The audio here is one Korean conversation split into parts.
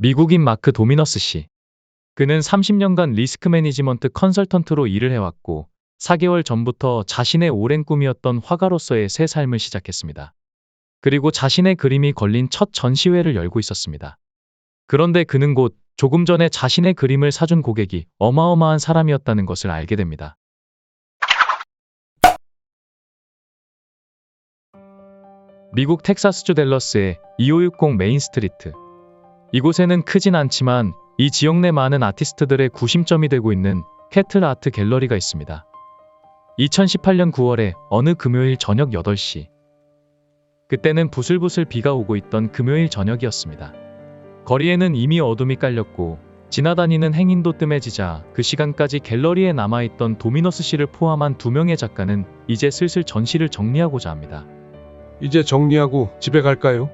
미국인 마크 도미너스 씨. 그는 30년간 리스크 매니지먼트 컨설턴트로 일을 해왔고 4개월 전부터 자신의 오랜 꿈이었던 화가로서의 새 삶을 시작했습니다. 그리고 자신의 그림이 걸린 첫 전시회를 열고 있었습니다. 그런데 그는 곧 조금 전에 자신의 그림을 사준 고객이 어마어마한 사람이었다는 것을 알게 됩니다. 미국 텍사스주 댈러스의 2560 메인 스트리트. 이곳에는 크진 않지만 이 지역 내 많은 아티스트들의 구심점이 되고 있는 캐틀 아트 갤러리가 있습니다. 2018년 9월에 어느 금요일 저녁 8시. 그때는 부슬부슬 비가 오고 있던 금요일 저녁이었습니다. 거리에는 이미 어둠이 깔렸고 지나다니는 행인도 뜸해지자 그 시간까지 갤러리에 남아있던 도미너스 씨를 포함한 2명의 작가는 이제 슬슬 전시를 정리하고자 합니다. 이제 정리하고 집에 갈까요?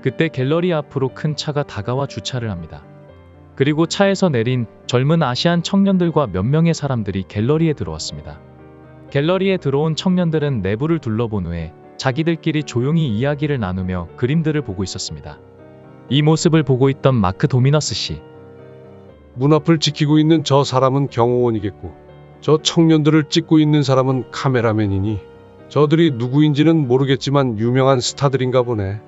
그때 갤러리 앞으로 큰 차가 다가와 주차를 합니다. 그리고 차에서 내린 젊은 아시안 청년들과 몇 명의 사람들이 갤러리에 들어왔습니다. 갤러리에 들어온 청년들은 내부를 둘러본 후에 자기들끼리 조용히 이야기를 나누며 그림들을 보고 있었습니다. 이 모습을 보고 있던 마크 도미너스 씨. 문 앞을 지키고 있는 저 사람은 경호원이겠고 저 청년들을 찍고 있는 사람은 카메라맨이니 저들이 누구인지는 모르겠지만 유명한 스타들인가 보네.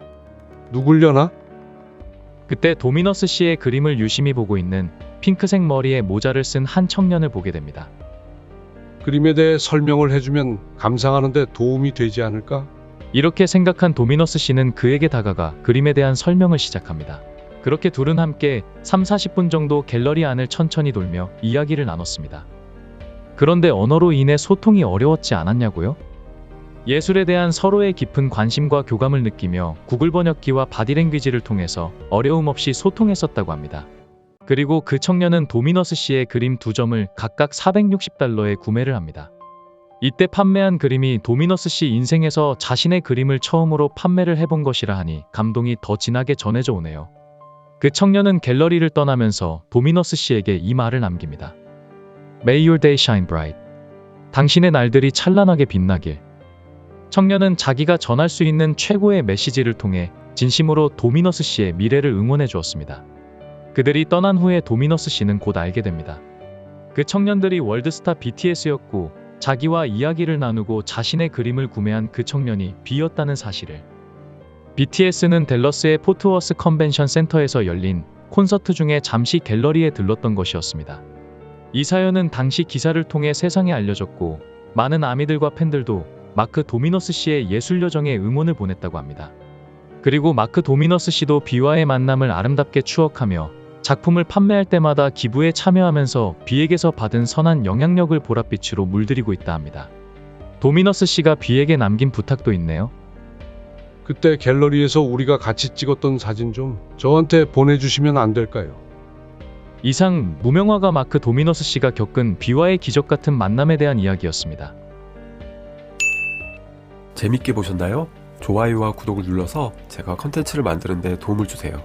누굴려나? 그때 도미너스 씨의 그림을 유심히 보고 있는 핑크색 머리에 모자를 쓴 한 청년을 보게 됩니다. 그림에 대해 설명을 해주면 감상하는 데 도움이 되지 않을까? 이렇게 생각한 도미너스 씨는 그에게 다가가 그림에 대한 설명을 시작합니다. 그렇게 둘은 함께 30-40분 정도 갤러리 안을 천천히 돌며 이야기를 나눴습니다. 그런데 언어로 인해 소통이 어려웠지 않았냐고요? 예술에 대한 서로의 깊은 관심과 교감을 느끼며 구글 번역기와 바디랭귀지를 통해서 어려움 없이 소통했었다고 합니다. 그리고 그 청년은 도미너스 씨의 그림 2점을 각각 $460에 구매를 합니다. 이때 판매한 그림이 도미너스 씨 인생에서 자신의 그림을 처음으로 판매를 해본 것이라 하니 감동이 더 진하게 전해져 오네요. 그 청년은 갤러리를 떠나면서 도미너스 씨에게 이 말을 남깁니다. May your day shine bright. 당신의 날들이 찬란하게 빛나길. 청년은 자기가 전할 수 있는 최고의 메시지를 통해 진심으로 도미너스 씨의 미래를 응원해 주었습니다. 그들이 떠난 후에 도미너스 씨는 곧 알게 됩니다. 그 청년들이 월드스타 BTS였고 자기와 이야기를 나누고 자신의 그림을 구매한 그 청년이 B였다는 사실을. BTS는 댈러스의 포트워스 컨벤션 센터에서 열린 콘서트 중에 잠시 갤러리에 들렀던 것이었습니다. 이 사연은 당시 기사를 통해 세상에 알려졌고 많은 아미들과 팬들도 마크 도미너스 씨의 예술 여정에 응원을 보냈다고 합니다. 그리고 마크 도미너스 씨도 B와의 만남을 아름답게 추억하며 작품을 판매할 때마다 기부에 참여하면서 B에게서 받은 선한 영향력을 보랏빛으로 물들이고 있다 합니다. 도미너스 씨가 B에게 남긴 부탁도 있네요. 그때 갤러리에서 우리가 같이 찍었던 사진 좀 저한테 보내주시면 안 될까요? 이상 무명화가 마크 도미너스 씨가 겪은 B와의 기적 같은 만남에 대한 이야기였습니다. 재밌게 보셨나요? 좋아요와 구독을 눌러서 제가 컨텐츠를 만드는 데 도움을 주세요.